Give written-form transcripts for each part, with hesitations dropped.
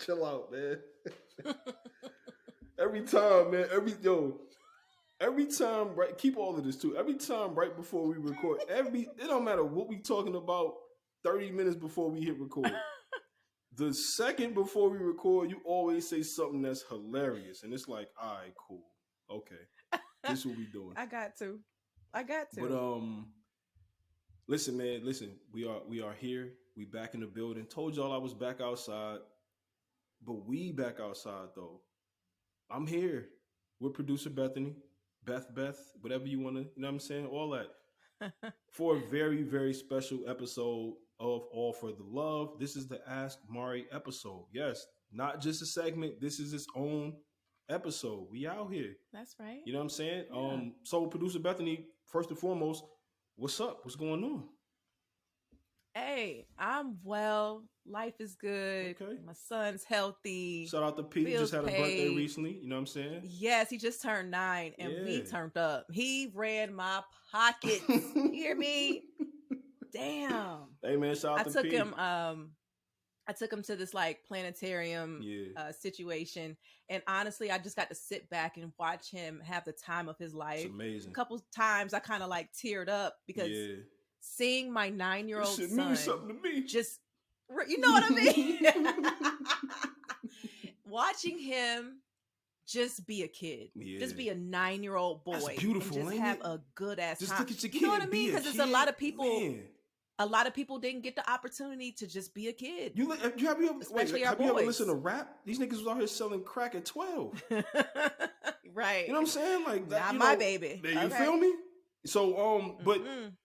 chill out, man. Every time, man. Every time, right? Keep all of this too. Every time, right before we record, it don't matter what we talking about. 30 minutes before we hit record, the second before we record, you always say something that's hilarious, and it's like, all right, cool, okay, this is what we doing. I got to. But listen, man, listen. We are here. We back in the building. Told y'all I was back outside, but we back outside though. I'm here with producer Bethany, Beth, whatever you want to, you know what I'm saying, all that for a very, very special episode of All For The Lovw. This is the Ask Mari episode. Yes, not just a segment. This is its own episode. We out here. That's right. You know what I'm saying? Yeah. So producer Bethany, first and foremost, what's up? What's going on? Hey, I'm well. Life is good. Okay. My son's healthy. Shout out to Pete. He just had a birthday recently. You know what I'm saying? Yes, he just turned 9 and we turned up. He ran my pockets. You hear me? Damn. Hey man, shout out to Pete. I took him to this like planetarium situation, and honestly, I just got to sit back and watch him have the time of his life. It's amazing. A couple times I kind of like teared up because seeing my 9-year-old son means something to me. Just, you know what I mean? Watching him just be a kid, just be a 9-year-old boy. That's beautiful, and just have a good ass time. Look at your kid, you know what I mean? Because there's a lot of people. Man. A lot of people didn't get the opportunity to just be a kid. Have you ever listened to rap? These niggas was out here selling crack at 12. Right. You know what I'm saying? Like that, not my baby. You feel me? So but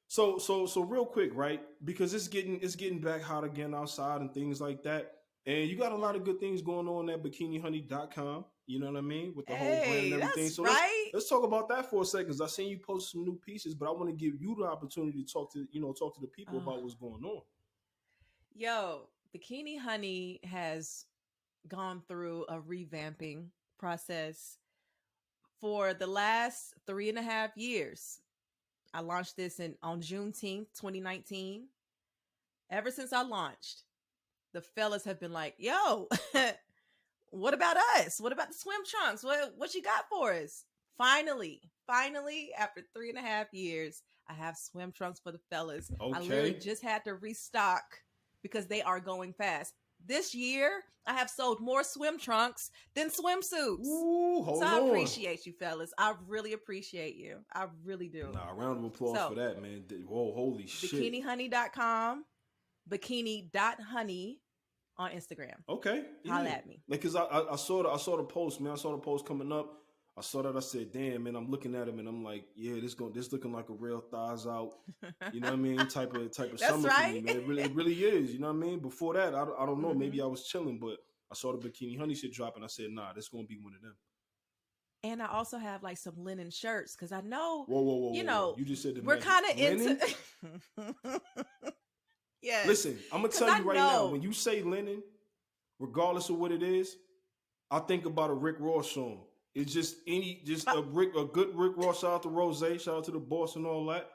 so real quick, right? Because it's getting back hot again outside and things like that. And you got a lot of good things going on at bikinihoney.com. You know what I mean? With the whole brand and everything. So let's talk about that for a second. Cause I seen you post some new pieces, but I want to give you the opportunity to talk to the people about what's going on. Yo, Bikini Honey has gone through a revamping process for the last 3.5 years. I launched this on Juneteenth, 2019. Ever since I launched, the fellas have been like, yo, what about us? What about the swim trunks? What you got for us? Finally, after 3.5 years, I have swim trunks for the fellas. Okay. I literally just had to restock because they are going fast. This year, I have sold more swim trunks than swimsuits. Ooh, hold on. I appreciate you, fellas. I really appreciate you. I really do. Nah, round of applause for that, man. Whoa, holy shit. Bikinihoney.com, bikini.honey on Instagram. Okay. Holla at me. Because I saw the post, man. I saw the post coming up. I saw that. I said, damn, man, I'm looking at him and I'm like, yeah, this looking like a real thighs out. You know what I mean? Type of That's summer right. for me, man. It really is. You know what I mean? Before that, I don't know. Maybe I was chilling, but I saw the Bikini Honey shit drop and I said, nah, this going to be one of them. And I also have like some linen shirts because I know, whoa, you know, you just said we're kind of into. Yeah. Listen, I'm gonna tell you right now. When you say linen, regardless of what it is, I think about a Rick Ross song. It's just a good Rick Ross. Shout out to Rose. Shout out to the boss and all that.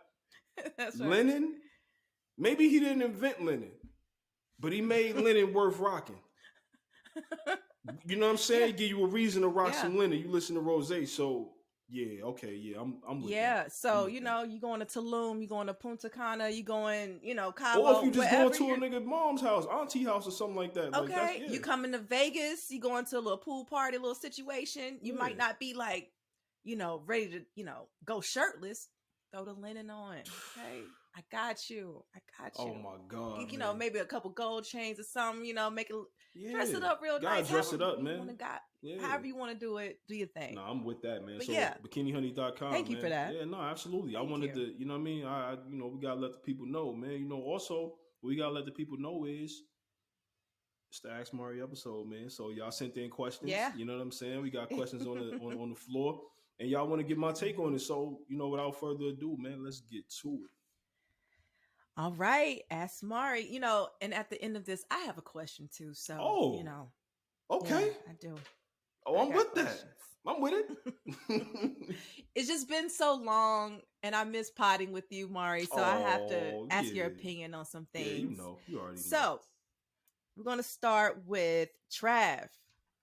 That's right. Linen. Maybe he didn't invent linen, but he made linen worth rocking. You know what I'm saying? Yeah. Give you a reason to rock some linen. You listen to Rose, so yeah, okay, yeah, I'm with that. So you know, you going to Tulum, you going to Punta Cana, you going, Cabo. Or if you just going to a nigga mom's house, auntie house, or something like that. Okay, you coming to Vegas, you going to a little pool party, a little situation. You might not be like, ready to, go shirtless. Throw the linen on. Okay, I got you. Oh my God. Maybe a couple gold chains or something. Make it dress it up real nice. Dress it up, man. However you want to do it, do your thing. No, I'm with that, man. But so bikinihoney.com. Thank you for that. Yeah, no, absolutely. I wanted to, you know what I mean? We gotta let the people know, man. Also, what we gotta let the people know is it's the Ask Mari episode, man. So y'all sent in questions. Yeah. You know what I'm saying? We got questions on the on the floor. And y'all want to get my take on it. So, without further ado, man, let's get to it. All right. Ask Mari. And at the end of this, I have a question too. So, okay. Yeah, I do. Oh, I'm with that. I'm with it. It's just been so long, and I miss potting with you, Mari. So I have to ask your opinion on some things. Yeah, you already know. So, We're going to start with Trav.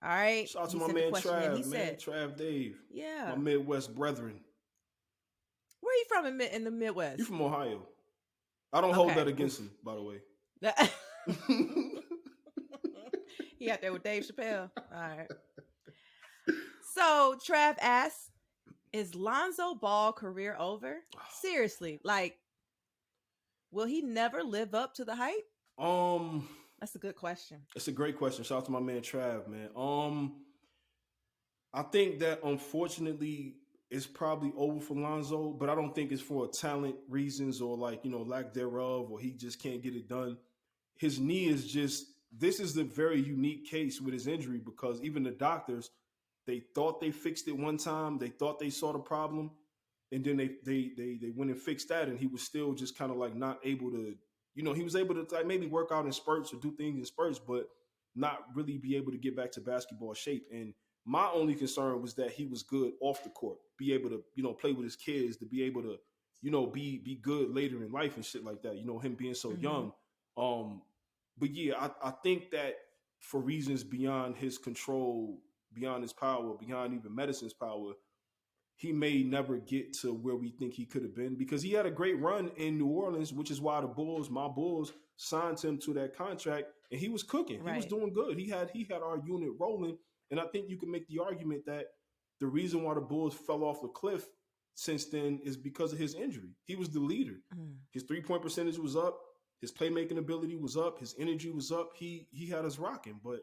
All right. Shout out to He my sent the man question in. He Trav, man. said, Trav Dave. My yeah. Midwest brethren. Where you from in the You Midwest? from Ohio. I don't hold that Okay. against Oof. him, by the way. He out there with Dave Chappelle. All right. So Trav asks, is Lonzo Ball career over? Seriously, like, will he never live up to the hype? um, That's a good question. it's a great question. Shout out to my man Trav, man. I think that unfortunately it's probably over for Lonzo, but I don't think it's for talent reasons or like, lack thereof, or he just can't get it done. His knee is just, this is a very unique case with his injury because even the doctors, they thought they fixed it one time, they thought they saw the problem, and then they went and fixed that, and he was still just kind of like not able to, he was able to like maybe work out in spurts or do things in spurts, but not really be able to get back to basketball shape. And my only concern was that he was good off the court, be able to, play with his kids, to be able to, be good later in life and shit like that. Him being so Mm-hmm. young. Um, but yeah, I think that for reasons beyond his control, beyond his power, beyond even medicine's power, he may never get to where we think he could have been because he had a great run in New Orleans, which is why the Bulls, my Bulls, signed him to that contract, and he was cooking. He was Right. doing good. He had our unit rolling, and I think you can make the argument that the reason why the Bulls fell off the cliff since then is because of his injury. He was the leader. Mm. His 3-point percentage was up. His playmaking ability was up. His energy was up. He had us rocking, but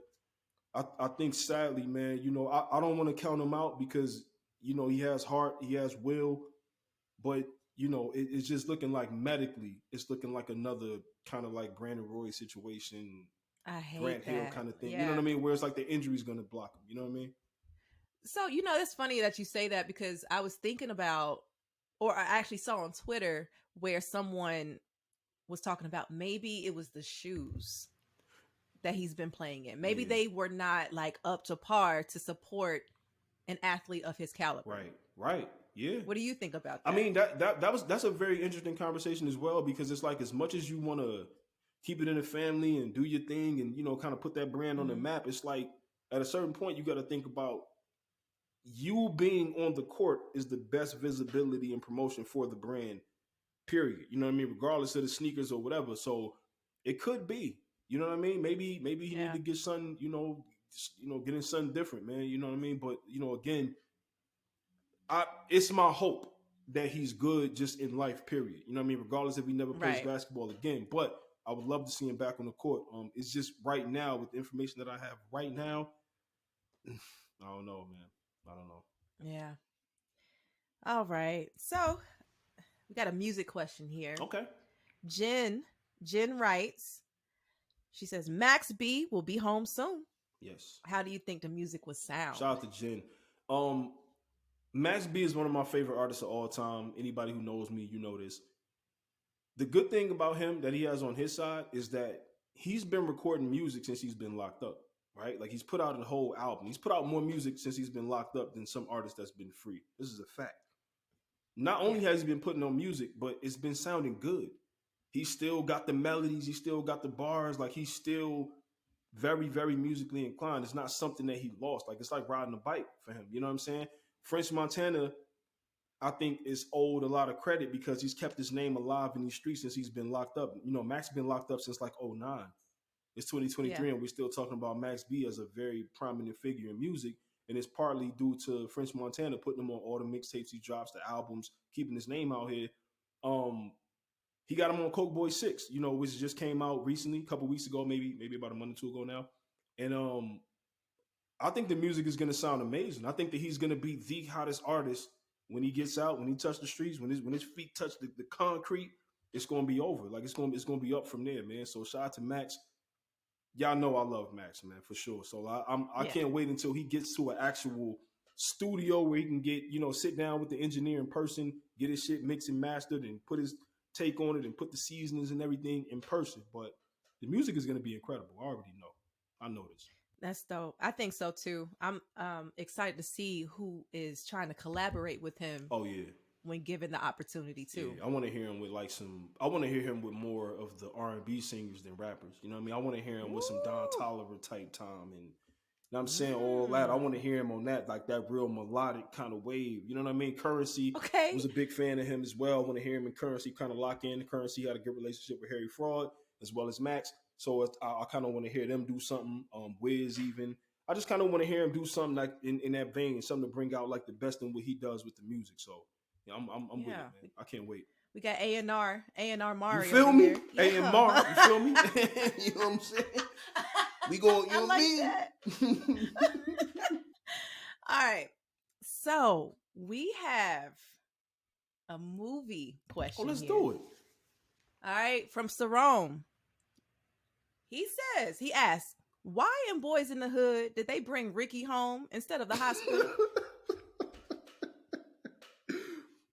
I think sadly, man, I don't want to count him out because he has heart, he has will, but it's just looking like medically, it's looking like another kind of like Brandon Roy situation, I Grant hate Hill that. kind of thing. You know what Yeah. I mean? Where it's like the injury's gonna block him. You know what I mean? So, it's funny that you say that because I was thinking about, or I actually saw on Twitter where someone was talking about maybe it was the shoes that he's been playing in. Maybe Yeah. they were not like up to par to support an athlete of his caliber. Right. Right. Yeah. What do you think about I that? mean that's a very interesting conversation as well because it's like as much as you want to keep it in the family and do your thing and kind of put that brand on the Mm-hmm. map, it's like at a certain point you got to think about you being on the court is the best visibility and promotion for the brand. Period. You know what I mean? Regardless of the sneakers or whatever. So it could be. You know what I mean? Maybe he need Yeah. to get something. Getting something different, man. You know what I mean? But again, it's my hope that he's good just in life. Period. You know what I mean? Regardless if he never plays Right. basketball again, but I would love to see him back on the court. It's just right now with the information that I have right now. I don't know, man. I don't know. Yeah. All right. So we got a music question here. Okay. Jen. Jen writes, she says, Max B will be home soon. Yes. How do you think the music would sound? Shout out to Jen. Um, Max B is one of my favorite artists of all time. Anybody who knows me, you know this. The good thing about him that he has on his side is that he's been recording music since he's been locked up, right? Like he's put out a whole album. He's put out more music since he's been locked up than some artist that's been free. This is a fact. Not only Yeah. has he been putting on music, but it's been sounding good. He still got the melodies, he still got the bars, like he's still very, very musically inclined. It's not something that he lost. Like it's like riding a bike for him. You know what I'm saying? French Montana, I think, is owed a lot of credit because he's kept his name alive in these streets since he's been locked up. Max been locked up since like '09. It's Yeah. 2023, and we're still talking about Max B as a very prominent figure in music. And it's partly due to French Montana putting him on all the mixtapes he drops, the albums, keeping his name out here. Um, he got him on Coke Boy 6, which just came out recently, a couple weeks ago, maybe about a month or two ago now. And I think the music is gonna sound amazing. I think that he's gonna be the hottest artist when he gets out, when he touches the streets, when his feet touch the concrete. It's gonna be over. Like it's gonna be up from there, man. So shout out to Max. Y'all know I love Max, man, for sure. So I Yeah. can't wait until he gets to an actual studio where he can get sit down with the engineer in person, get his shit mixed and mastered, and put his take on it and put the seasonings and everything in person. But the music is gonna be incredible. I already know. I know this. That's dope. I think so too. I'm excited to see who is trying to collaborate with him Oh yeah. when given the opportunity Yeah, too. I want to hear him with like some. I want to hear him with more of the R&B singers than rappers. You know what I mean? I want to hear him with some Don Ooh. Tolliver type time, and you know what I'm saying, all that. I want to Mm. hear him on that, like that real melodic kind of wave. You know what I mean? Currency Okay. was a big fan of him as well. I want to hear him in Currency kind of lock in. Currency had a good relationship with Harry Fraud as well as Max. So I kind of want to hear them do something. Wiz even. I just kind of want to hear him do something like in that vein, something to bring out like the best in what he does with the music. So yeah, I'm with it, Yeah. man. I can't wait. We got A&R You Mari over feel me? here. A and Yeah. Mar, you feel me? You know what I'm saying? We go, I you like that. and me. All right. So we have a movie Oh, question let's here. do it. All right. From Sarone. He asks, why in Boys in the Hood did they bring Ricky home instead of the hospital?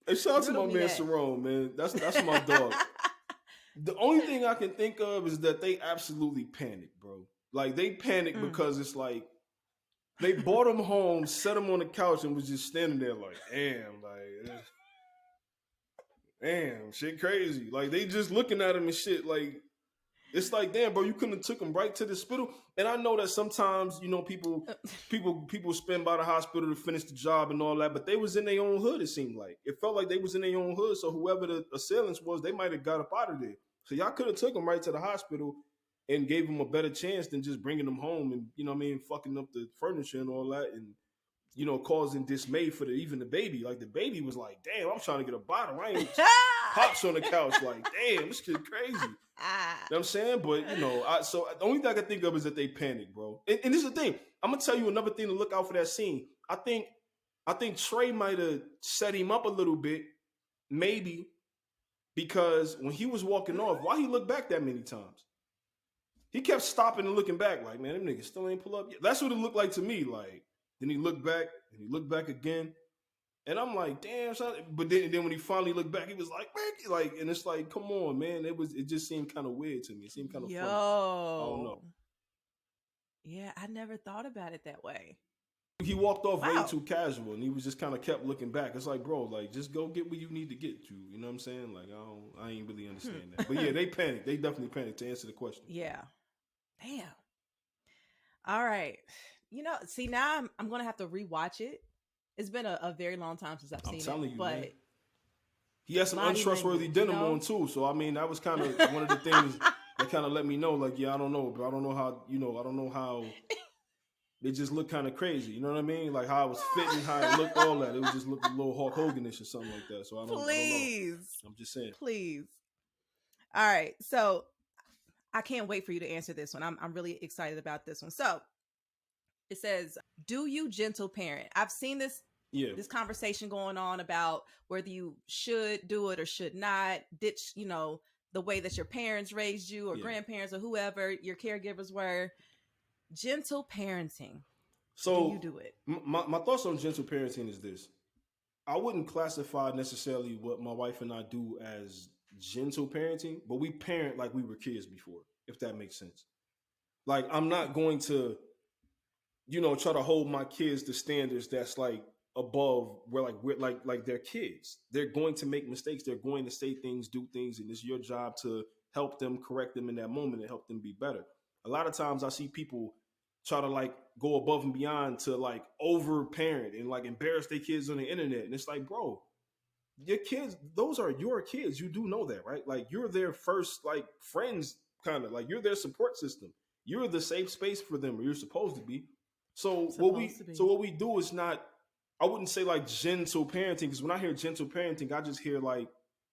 Hey, shout out to Riddle my me man that. Sarone, man. That's my dog. The only thing I can think of is that they absolutely panicked, bro. Like they panicked Mm. because it's like they brought him home, set him on the couch, and was just standing there like, damn, shit crazy. Like they just looking at him and shit. Like it's like, damn, bro, you couldn't have took him right to the hospital. And I know that sometimes, you know, people spend by the hospital to finish the job and all that, but they was in their own hood, it seemed like. It felt like they was in their own hood, so whoever the assailants was, they might have got up out of there. So y'all could have took him right to the hospital and gave him a better chance than just bringing him home and, you know what I mean, fucking up the furniture and all that and, you know, causing dismay for even the baby. Like the baby was like, damn, I'm trying to get a bottle. I ain't pops on the couch like, damn, this kid crazy. You know what I'm saying? But, you know, so the only thing I can think of is that they panicked, bro. And this is the thing. I'm going to tell you another thing to look out for that scene. I think Trey might have set him up a little bit, maybe, because when he was walking off, why he looked back that many times? He kept stopping and looking back like, man, them niggas still ain't pull up yet. That's what it looked like to me. Like, then he looked back, and he looked back again. And I'm like, damn, son. But then when he finally looked back, he was like, and it's like, come on, man. It just seemed kind of weird to me. It seemed kind of funny. I don't know. Yo. Yeah, I never thought about it that way. He walked off way Wow. too casual, and he was just kind of kept looking back. It's like, bro, like just go get where you need to get to. You know what I'm saying? Like, I ain't really understand that. But yeah, they panicked. They definitely panicked to answer the question. Yeah. Damn. All right. You know, see now I'm gonna have to rewatch it. It's been a very long time since I've I'm seen it, telling you, man. but He had some body untrustworthy language, you denim on know. too. So I mean, that was kind of one of the things that kind of let me know, like, yeah, I don't know, but I don't know how, I don't know how it just looked kind of crazy. You know what I mean? Like how it was fitting, how it looked, all that. It was just looked a little Hulk Hoganish or something like that. So I don't know. Please, I'm just saying. please. All right, so I can't wait for you to answer this one. I'm really excited about this one. So it says, "Do you gentle parent?" I've seen Yeah, this conversation going on about whether you should do it or should not ditch, the way that your parents raised you or yeah. grandparents or whoever your caregivers were. Gentle parenting. Do you So do it? my thoughts on gentle parenting is this: I wouldn't classify necessarily what my wife and I do as gentle parenting, but we parent like we were kids before, if that makes sense. Like I'm not going to, try to hold my kids to standards that's like above where like they're kids. They're going to make mistakes. They're going to say things, do things, and it's your job to help them, correct them in that moment, and help them be better. A lot of times I see people try to like go above and beyond to like over parent and like embarrass their kids on the internet. And it's like, bro, your kids, those are your kids. You do know that, right? Like you're their first like friends, kind of like you're their support system. You're the safe space for them, or you're supposed to be. So what Supposed we to be. so what we do is not. I wouldn't say like gentle parenting, because when I hear gentle parenting, I just hear like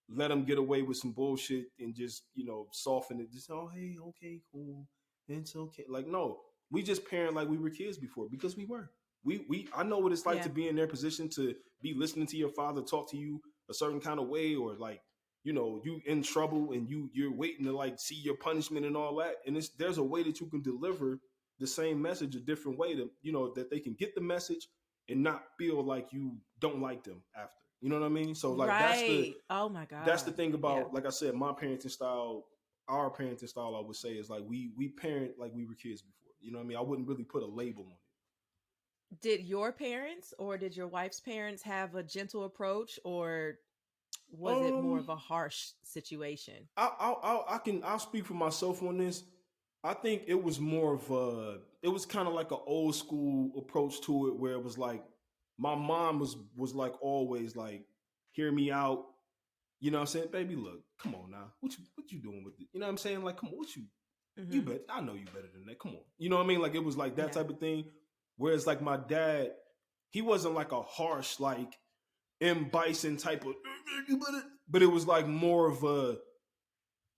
let them get away with some bullshit and just soften it. Just, oh, hey, okay, cool, it's okay. Like, no, we just parent like we were kids before, because we were. We I know what it's like Yeah. to be in their position, to be listening to your father talk to you a certain kind of way, or like you in trouble and you're waiting to like see your punishment and all that. And there's a way that you can deliver the same message a different way, to that they can get the message and not feel like you don't like them after. You know what I mean? So like Right. Oh my that's the God. thing Yeah. about, like I said, my parenting style, our parenting style, I would say, is like we parent like we were kids before. You know what I mean? I wouldn't really put a label on it. Did your parents or did your wife's parents have a gentle approach, or was it more Um, of a harsh situation? I'll speak for myself on this. I think it was more of it was kind of like an old school approach to it, where it was like my mom was like always like, hear me out. You know what I'm saying? Baby, look, come on now. What you doing with it? You know what I'm saying? Like, come on, what you Mm-hmm. bet I know you better than that. Come on. You know what I mean? Like it was like that Yeah. type of thing. Whereas like my dad, he wasn't like a harsh, like M Bison type of but it was like more of a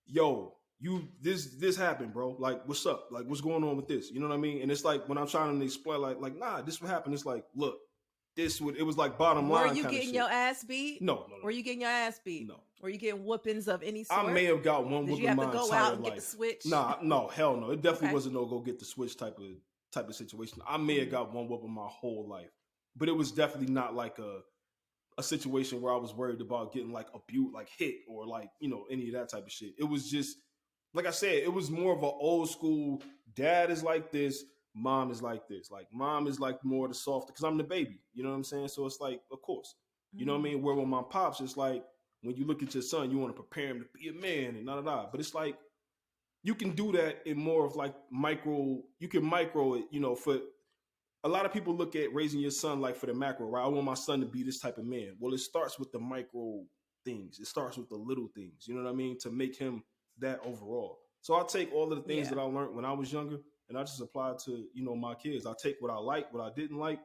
yo, you this happened, bro. Like, what's up? Like, what's going on with this? You know what I mean? And it's like when I'm trying to explain, like, nah, this what happened. It's like, look, this would it was like bottom Were line you kind of getting shit. your ass beat? No, no, Were you getting your ass beat? no, no. Were you getting whoopings of any I may sort? have got one Did you whooping have to my go out entire and get the life. switch? Nah, no, hell no. It definitely Okay. wasn't no go get the switch type of situation. I may have Mm-hmm. got one whooping my whole life, but it was definitely not like a situation where I was worried about getting like abused, like hit, or like any of that type of shit. It was just like I said, it was more of an old school. Dad is like this, mom is like this. Like mom is like more the soft because I'm the baby. You know what I'm saying? So it's like, of course, you know what I Mm-hmm. mean. Where with my pops, it's like when you look at your son, you want to prepare him to be a man and da. But it's like you can do that in more of like micro. You can micro it, for a lot of people look at raising your son like for the macro, right? I want my son to be this type of man. Well, it starts with the micro things. It starts with the little things. You know what I mean? To make him that overall. So I take all of the things Yeah. that I learned when I was younger and I just apply it to, my kids. I take what I like, what I didn't like,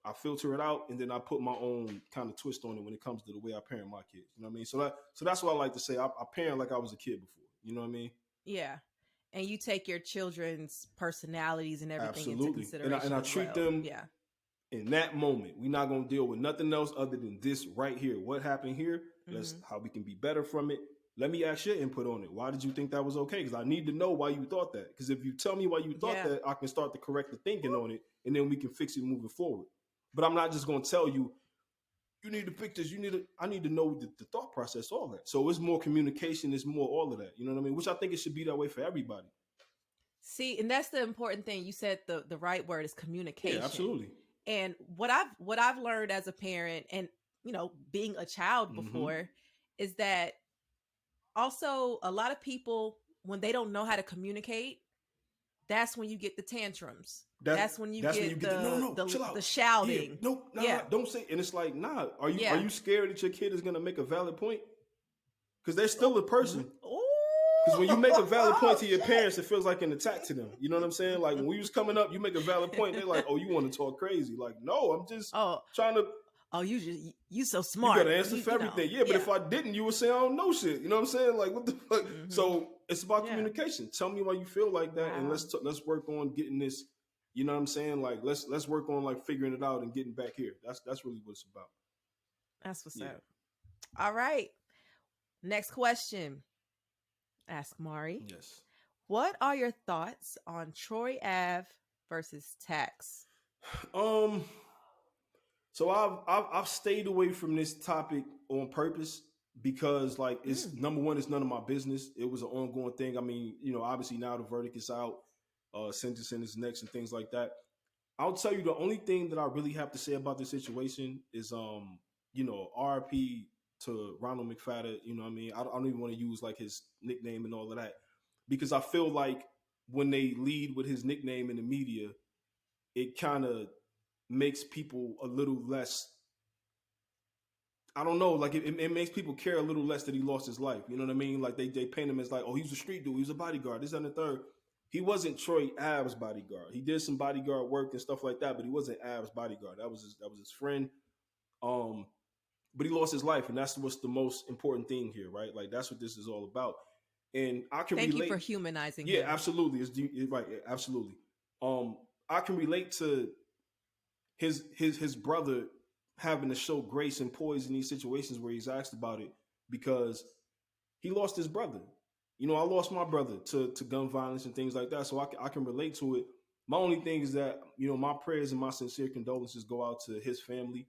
I filter it out, and then I put my own kind of twist on it when it comes to the way I parent my kids. You know what I mean? So that's what I like to say. I parent like I was a kid before. You know what I mean? Yeah. And you take your children's personalities and everything into Absolutely. And consideration I as treat well. them Yeah. in that moment. We're not gonna deal with nothing else other than this right here. What happened here? Let's Mm-hmm. how we can be better from it. Let me ask your input on it. Why did you think that was okay? Because I need to know why you thought that. Because if you tell me why you thought Yeah. that, I can start to correct the thinking on it, and then we can fix it moving forward. But I'm not just gonna tell you you need to fix this. I need to know the thought process, all that. So it's more communication. It's more all of that. You know what I mean? Which I think it should be that way for everybody. See, and that's the important thing. You said the right word is Yeah, communication. absolutely. And what I've learned as a parent, and being a child Mm-hmm. before, is that also a lot of people, when they don't know how to communicate, that's when you get the tantrums. That's That's when you that's when you get get the no, no, chill the out. Yeah, shouting. no, nah, Yeah. don't say. And it's like, nah, are Yeah. you scared that your kid is gonna make a valid point? Because they're still a person. Because when you make a valid point Oh to your shit. parents, it feels like an attack to them. You know what I'm saying? Like when we was coming up, you make a valid point, they're like, oh, you want to talk crazy? Like, no, I'm just Oh, trying to. oh, you so You got smart. to answer You for you know. everything. Yeah, but Yeah. if I didn't, you would say I don't know shit. You know what I'm saying? Like what the fuck? Mhm. So it's about Yeah. communication. Tell me why you feel like that, and Wow. let's work on getting this. You know what I'm saying? Like let's work on like figuring it out and getting back here. That's really what it's about. That's what's Yeah. up. All right. Next question. Ask Mari. Yes. What are your thoughts on Troy Ave versus Tax? Um. So I've stayed away from this topic on purpose because like it's Mm. number one, it's none of my business. It was an ongoing thing. I mean, obviously now the verdict is out, sentencing is next and things like that. I'll tell you the only thing that I really have to say about this situation is RP to Ronald McFadden. You know what I mean? I don't even want to use like his nickname and all of that because I feel like when they lead with his nickname in the media, it kind of makes people a little less. I don't know, like it makes people care a little less that he lost his life. You know what I mean? Like they paint him as like, oh, he was a street dude, he was a bodyguard, this and the third. He wasn't Troy Ave's bodyguard. He did some bodyguard work and stuff like that, but he wasn't Ave's bodyguard. That was his friend. Um, but he lost his life, and that's what's the most important thing here, right? Like that's what this is all about. And I can Thank you for relate. humanizing Yeah, him. absolutely. It's right, yeah, absolutely. Um, I can relate to his brother having to show grace and poise in these situations where he's asked about it because he lost his brother. I lost my brother to gun violence and things like that, so I can relate to it. My only thing is that my prayers and my sincere condolences go out to his family.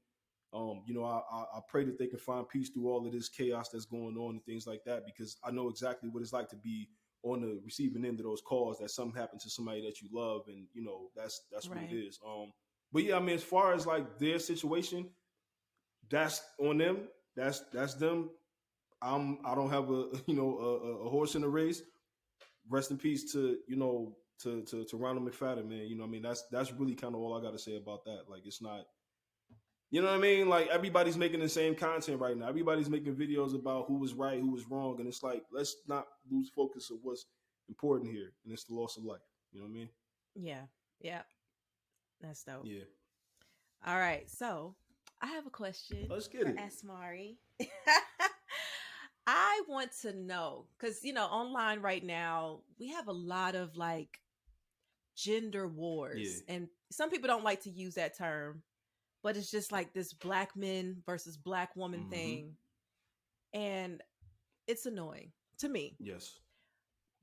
I pray that they can find peace through all of this chaos that's going on and things like that because I know exactly what it's like to be on the receiving end of those calls that something happened to somebody that you love, and that's what it Right. is. But yeah, I mean, as far as like their situation, that's on them. That's them. I don't have a a horse in the race. Rest in peace to to Ronald McFadden, man. You know, what I mean, that's really kind of all I got to say about that. Like, it's not, you know what I mean? Like, everybody's making the same content right now. Everybody's making videos about who was right, who was wrong, and it's like, let's not lose focus of what's important here, and it's the loss of life. You know what I mean? Yeah. Yeah. That's dope. Yeah. All right. So I have a question Let's get for it. Asmari. I want to know because, online right now, we have a lot of like gender Yeah. wars. And some people don't like to use that term, but it's just like this black men versus black woman Mm-hmm. thing. And it's annoying to me. Yes.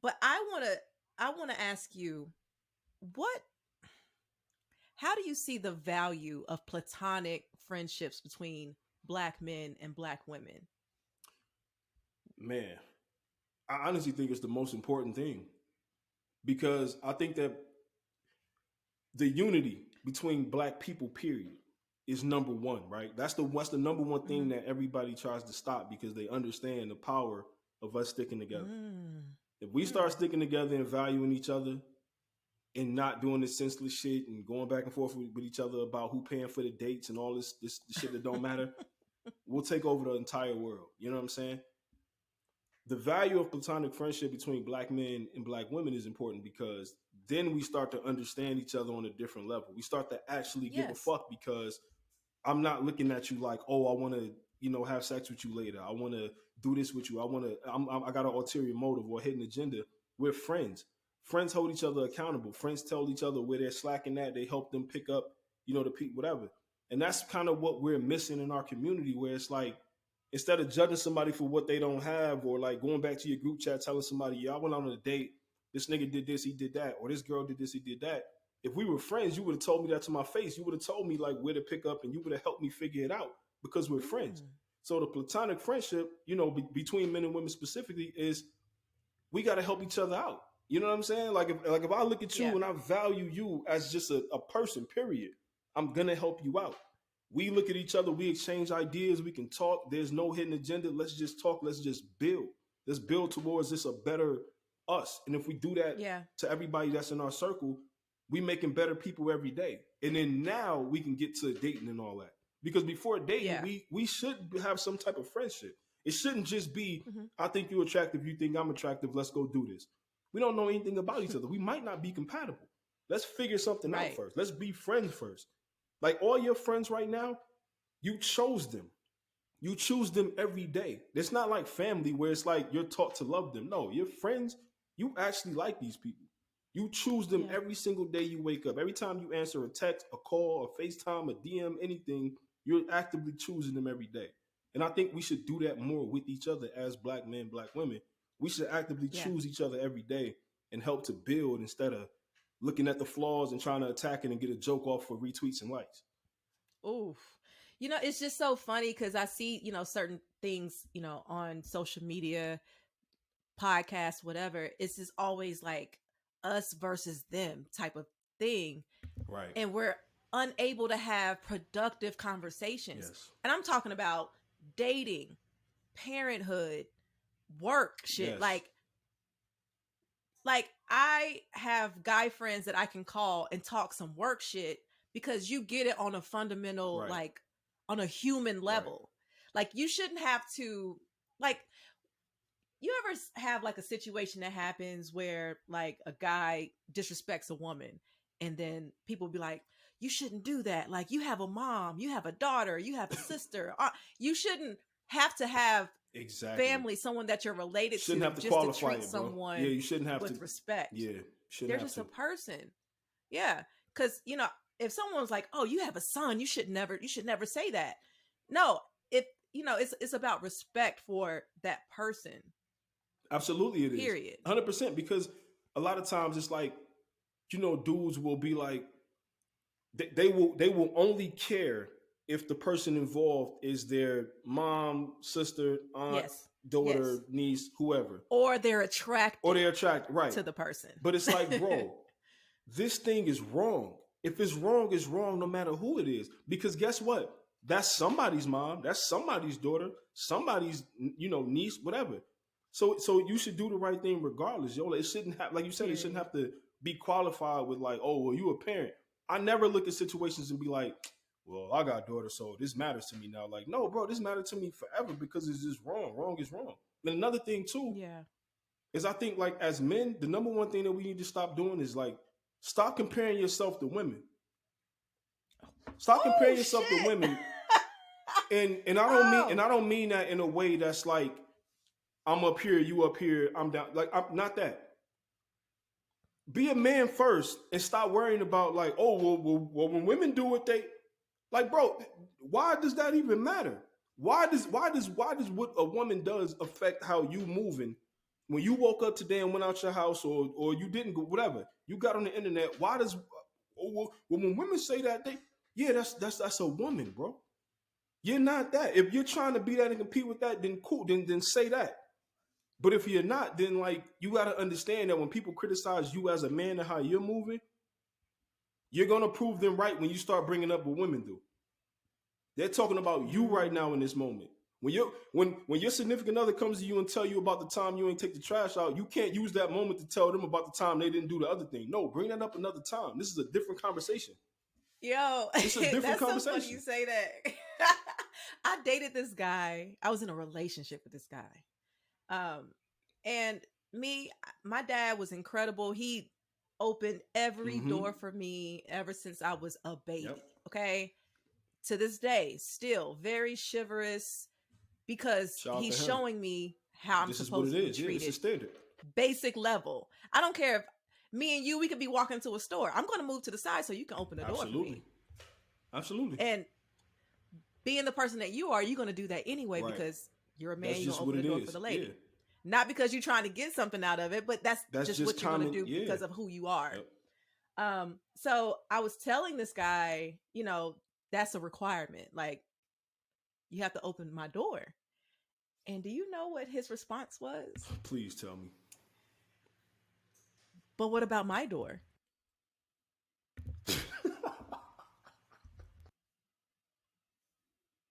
But I want to ask you, what how do you see the value of platonic friendships between black men and black women? Man, I honestly think it's the most important thing because I think that the unity between black people, period, is number one, right? That's the number one thing Mm-hmm. that everybody tries to stop because they understand the power of us sticking together. Mm. If we start Mm. sticking together and valuing each other and not doing this senseless shit and going back and forth with each other about who paying for the dates and all this shit that don't matter, we'll take over the entire world. You know what I'm saying? The value of platonic friendship between black men and black women is important because then we start to understand each other on a different level. We start to actually give a Yes. fuck because I'm not looking at you like, oh, I want to, have sex with you later. I want to do this with you. I got an ulterior motive or a hidden agenda. We're friends. Friends hold each other accountable. Friends tell each other where they're slacking at. They help them pick up, the people, whatever. And that's kind of what we're missing in our community, where it's like, instead of judging somebody for what they don't have, or like going back to your group chat telling somebody, yeah, I went on a date, this nigga did this, he did that, or this girl did this, he did that. If we were friends, you would have told me that to my face. You would have told me like where to pick up, and you would have helped me figure it out because we're friends. Mm. So the platonic friendship, between men and women specifically, is we got to help each other out. You know what I'm saying? Like if I look at Yeah. you and I value you as just a person, period, I'm gonna help you out. We look at each other, we exchange ideas, we can talk. There's no hidden agenda. Let's just talk. Let's just build. Let's build towards this a better us. And if we do that Yeah. to everybody that's in our circle, we making better people every day. And then now we can get to dating and all that. Because before dating, Yeah. we should have some type of friendship. It shouldn't just be, Mm-hmm. I think you're attractive, you think I'm attractive, let's go do this. We don't know anything about each other. We might not be compatible. Let's figure something out Right. first. Let's be friends first. Like all your friends right now, you chose them. You choose them every day. It's not like family where it's like you're taught to love them. No, your friends, you actually like these people. You choose them Yeah. every single day you wake up. Every time you answer a text, a call, a FaceTime, a DM, anything, you're actively choosing them every day. And I think we should do that more with each other as black men, black women. We should actively Yeah. choose each other every day and help to build instead of looking at the flaws and trying to attack it and get a joke off for retweets and likes. Oof. It's just so funny because I see, certain things, on social media, podcasts, whatever. It's just always like us versus them type of thing. Right. And we're unable to have productive conversations. Yes. And I'm talking about dating, parenthood, work shit. Yes. Like I have guy friends that I can call and talk some work shit because you get it on a fundamental, Right. like on a human level. Like you shouldn't have to, like, you ever have like a situation that happens where like a guy disrespects a woman and then people be like, you shouldn't do that. Like you have a mom, you have a daughter, you have a sister. You shouldn't have to have Exactly. family, someone that you're related shouldn't to, have to just qualify to treat it, bro. someone Yeah, you shouldn't have with to respect. Yeah, shouldn't They're have just to. a person. Yeah. Cause if someone's like, oh, you have a son, you should never say that. No, if it's about respect for that person. Absolutely it is. Period. 100%, because a lot of times it's like, dudes will be like, they will only care if the person involved is their mom, sister, aunt, Yes. daughter, Yes. niece, whoever. Or they're attracted Right. to the person. But it's like, bro, this thing is wrong. If it's wrong no matter who it is. Because guess what? That's somebody's mom, that's somebody's daughter, somebody's niece, whatever. So you should do the right thing regardless. Yo, it shouldn't have, like you said, it shouldn't Period. have to be qualified with like, oh, well, you a parent. I never look at situations and be like, well, I got a daughter, so this matters to me now. Like, no, bro, this mattered to me forever because it's just wrong. Wrong is wrong. And another thing too Yeah. is I think like as men, the number one thing that we need to stop doing is like stop comparing yourself to women. Stop Oh comparing yourself to shit. women. And Oh. I don't mean that in a way that's like I'm up here, you up here, I'm down. Like I'm not that. Be a man first and stop worrying about like, oh well when women do it, they like, bro, why does that even matter? Why does what a woman does affect how you moving? When you woke up today and went out your house, or you didn't go, whatever, you got on the internet. Why does when women say that, they yeah, that's a woman, bro. You're not that. If you're trying to be that and compete with that, then cool. Then say that. But if you're not, then like you got to understand that when people criticize you as a man and how you're moving, you're gonna prove them right when you start bringing up what women do. They're talking about you right Mm. now in this moment. When your significant other comes to you and tell you about the time you ain't take the trash out, you can't use that moment to tell them about the time they didn't do the other thing. No, bring that up another time. This is a different conversation. Yo, This is a different that's so funny you conversation. say that. I dated this guy. I was in a relationship with this guy. Um, and me, my dad was incredible. He opened every Mm-hmm. door for me ever since I was a Yep. baby. Okay. To this day, still very chivalrous because Shout out he's to him. showing me how I'm This is what supposed it to be is. Yeah, this treated. is standard. Basic level. I don't care if me and you, we could be walking to a store. I'm going to move to the side so you can open the door for Absolutely. me. Absolutely. And being the person that you are, you're going to do that anyway Right. because you're a man, That's you're going just to what open the it door for is. the Yeah. lady. Not because you're trying to get something out of it, but that's That's just just what you're going to common. do Yeah. because of who you are. Yep. So I was telling this guy, that's a requirement. Like, you have to open my door. And do you know what his response was? Please tell me. But what about my door?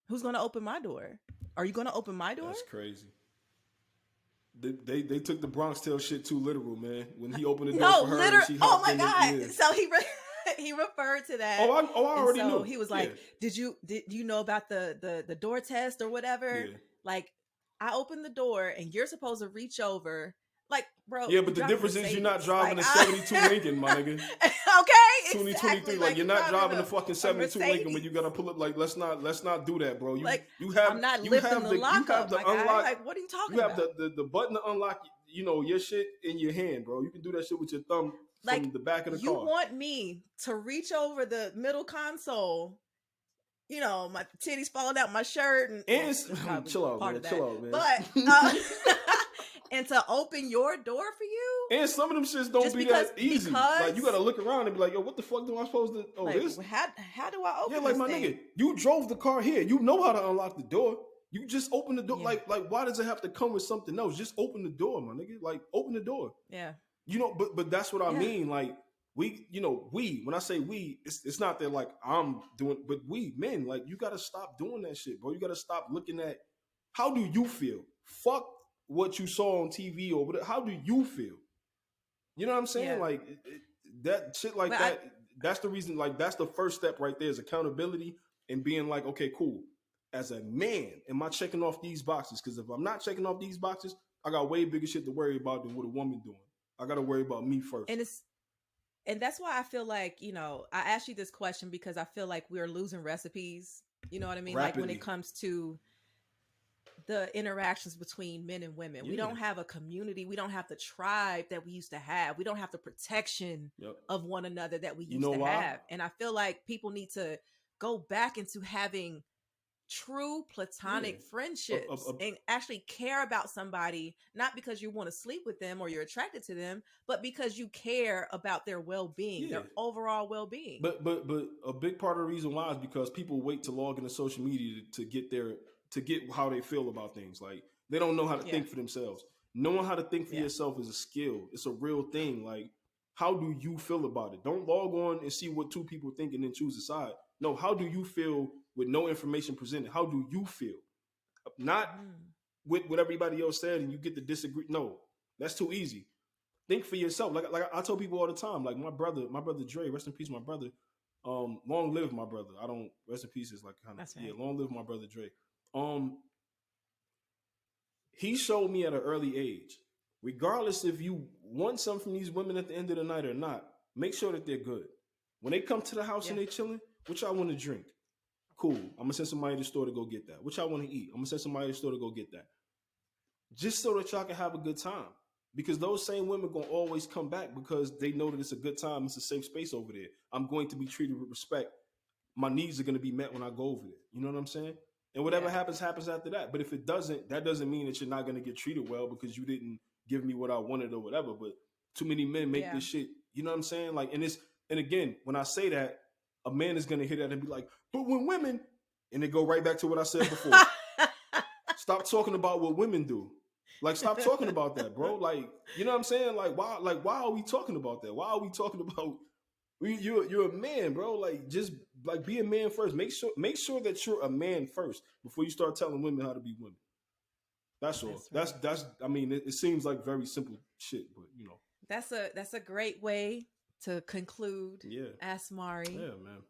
Who's going to open my door? Are you going to open my door? That's crazy. They took the Bronx Tale shit too literal, man. When he opened the door No, for her and literally. she Oh hopped my in the God. yeah. So he referred to that. I And already so knew. he was Yeah. like, did you know about the door test or whatever? Yeah. Like, I opened the door and you're supposed to reach over. Like, bro, Yeah, you but the drive a difference is you're not Mercedes. driving Like, a 72 Lincoln, my nigga. okay, 2023, exactly. like Like you're you're not driving driving a fucking a 72 Lincoln when you Mercedes. gotta pull up. Like let's not do that, bro. Like, You I'm have not you lifting have the the you lock have up, the my guy. unlock. Like, what are you You talking have about? the button to unlock. Your shit in your hand, bro. You can do that shit with your thumb Like, from the back of the you car. want me to reach over the middle console, my titties falling out my shirt, and And well, it's probably chill out, part man. of Chill that, out, man. but and to open your door for you And some of them shits don't just be because that easy. Like you gotta look around and be like, yo, what the fuck do I supposed to? Oh, like, this? how do I Yeah, open like this my nigga, thing? you drove the car here. You know how to unlock the door. You just open the door. Yeah, Like why does it have to come with something else? Just open the door, my nigga. Like open the door. yeah, But that's what I yeah, mean. Like we, when I say we, it's not that like I'm doing, but we men, like you gotta stop doing that shit, bro. You gotta stop looking at how do you feel? Fuck what you saw on TV or whatever. How do you feel? You know what I'm saying? yeah. Like that shit like But that. That's the reason. Like that's the first step right there is accountability and being like, okay, cool. As a man, am I checking off these boxes? Because if I'm not checking off these boxes, I got way bigger shit to worry about than what a woman doing. I got to worry about me first. and that's why I feel like, I asked you this question because I feel like we're losing recipes. You know what I mean? Like when it Rapidly. comes to the interactions between men and women. We Yeah. don't have a community. We don't have the tribe that we used to have. We don't have the protection Yep. of one another that we You used know to why? have. And I feel like people need to go back into having true platonic Yeah. friendships A- and actually care about somebody, not because you want to sleep with them or you're attracted to them, but because you care about their well-being, Yeah. their overall well-being. But a big part of the reason why is because people wait to log into social media to get how they feel about things. Like they don't know how to Yeah. think for themselves. Knowing how to think for Yeah. yourself is a skill. It's a real thing. Like how do you feel about it? Don't log on and see what two people think and then choose a side. No, how do you feel with no information presented? How do you feel? Not Mm. with what everybody else said and you get to disagree. No, that's too easy. Think for yourself. Like I tell people all the time. Like my brother Dre, rest in peace, my brother. Long live my brother. I don't rest in peace is like kind of That's yeah. right. Long live my brother Dre. Um, he showed me at an early age, regardless if you want something from these women at the end of the night or not, make sure that they're good. When they come to the house and Yeah. they chilling, what y'all want to drink? Cool. I'm gonna send somebody to the store to go get that. What y'all want to eat? I'm gonna send somebody to the store to go get that. Just so that y'all can have a good time. Because those same women gonna always come back because they know that it's a good time, it's a safe space over there. I'm going to be treated with respect. My needs are going to be met when I go over there. You know what I'm saying? And whatever Yeah. happens, happens after that. But if it doesn't, that doesn't mean that you're not going to get treated well because you didn't give me what I wanted or whatever. But too many men make Yeah. this shit. You know what I'm saying? Like, and again, when I say that, a man is going to hear that and be like, but when women, and they go right back to what I said before. Stop talking about what women do. Like, stop talking about that, bro. Like, you know what I'm saying? Why are we talking about that? Why are we talking about you're a man, bro. Like just like be a man first. Make sure that you're a man first before you start telling women how to be women. That's all. That's That's right. that's. I mean, it seems like very simple shit, but you know, That's a great way to conclude. yeah, Ask Mari. yeah, man.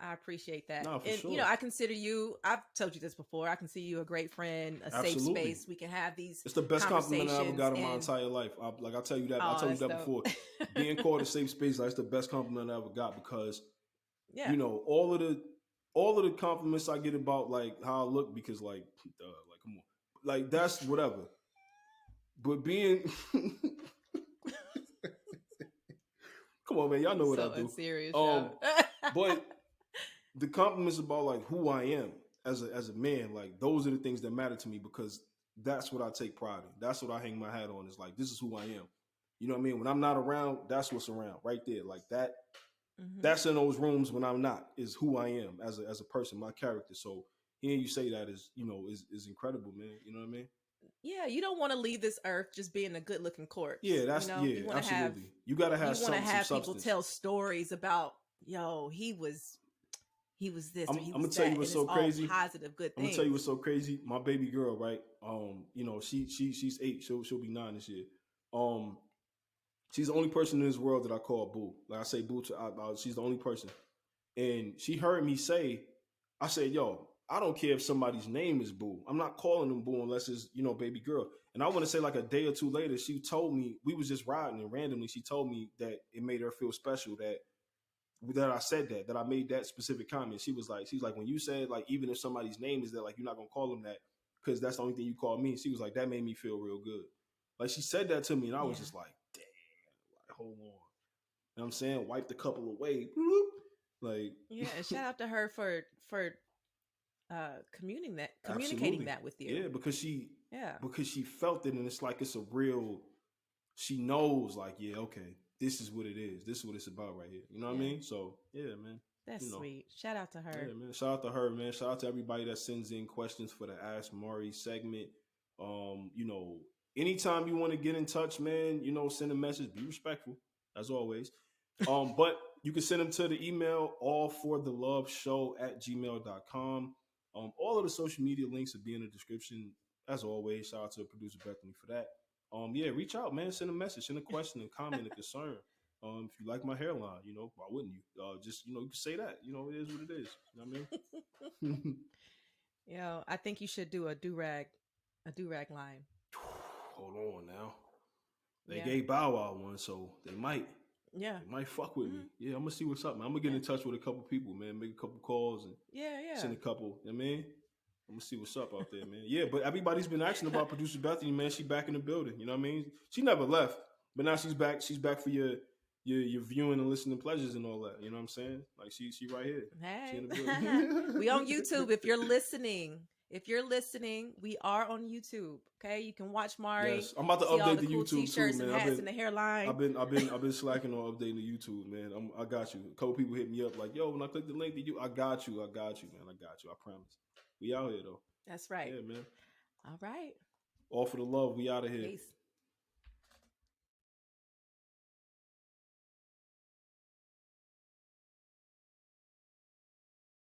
I appreciate that. Nah, for And sure. I consider you, I've told you this before, I consider you a great friend, a safe Absolutely. space. We can have these It's the best compliment I ever conversations got in my and entire life. I tell you that. I oh, told you that's that dope. before. Being called a safe space, that's the best compliment I ever got because Yeah. you know all of the compliments I get about like how I look because like come on, like that's whatever. But being, come on, man, y'all know what I So do. unserious, yo. Um, but the compliments about like who I am as a man, like those are the things that matter to me because that's what I take pride in. That's what I hang my hat on. Is like this is who I am. You know what I mean? When I'm not around, that's what's around right there. Like that. Hmm. That's in those rooms when I'm not. Is who I am as a person, my character. So hearing you say that is incredible, man. You know what I mean? Yeah, you don't want to leave this earth just being a good looking corpse. Yeah, You that's know, yeah, absolutely. You got to have you want to some have people substance. tell stories about, yo, he was this or he I'm was gonna tell you that, what's and it's so all crazy. positive, good I'm gonna tell you things. what's so crazy. My baby girl, right? She's 8. She'll be 9 this year. Um, she's the only person in this world that I call boo. Like I say boo to. She's the only person, and she heard me say, I said, "Yo, I don't care if somebody's name is boo. I'm not calling them boo unless it's baby girl." And I want to say like a day or two later, she told me we was just riding, and randomly she told me that it made her feel special that I said that I made that specific comment. She's like, when you said like even if somebody's name is there, like you're not gonna call them that because that's the only thing you call me. She was like, that made me feel real good. Like she said that to me, and I was Yeah. just like, damn, like hold on. You know what I'm saying? Wiped a couple away. Bloop. Like Yeah, and shout out to her for communicating absolutely. that with you. Yeah, Yeah. because she felt it and it's like it's a real she knows like, yeah, okay, this is what it is. This is what it's about right here. You know what I Yeah. mean? So yeah, man. That's You know. sweet. Shout out to her. Yeah, man. Shout out to her, man. Shout out to everybody that sends in questions for the Ask Mari segment. Anytime you want to get in touch, man, send a message. Be respectful, as always. But you can send them to the email allfortheloveshow@gmail.com. All of the social media links will be in the description. As always, shout out to producer Bethany for that. Yeah, reach out, man. Send a message, send a question, a comment, a concern. If you like my hairline, why wouldn't you? Just you can say that. It is what it is. You know what I mean? Yo, I think you should do a do rag line. Hold on now. They Yeah. gave Bow Wow one, so they might Yeah. they might fuck with me. Hmm. Yeah, I'm gonna see what's up, man. I'm gonna get Yeah. in touch with a couple people, man. Make a couple calls and Yeah. send a couple. You know what I mean, I'm gonna see what's up out there, man. Yeah, but everybody's been asking Yeah. about producer Bethany, man. She back in the building. You know what I mean? She never left, but now she's back. She's back for your viewing and listening pleasures and all that. You know what I'm saying? Like she right here. She Hey, in the building. we on YouTube. If you're listening, we are on YouTube. Okay, you can watch Mari, Yes, I'm about to see all update the the cool YouTube too, T-shirts and man. hats and the hairline. I've been slacking on updating the YouTube, man. I got you. A couple people hit me up like, yo, when I click the link to you, I got you, man. I got you. I promise. We out here though. That's right. Yeah, man. All right. All for the love. We out of here. Peace.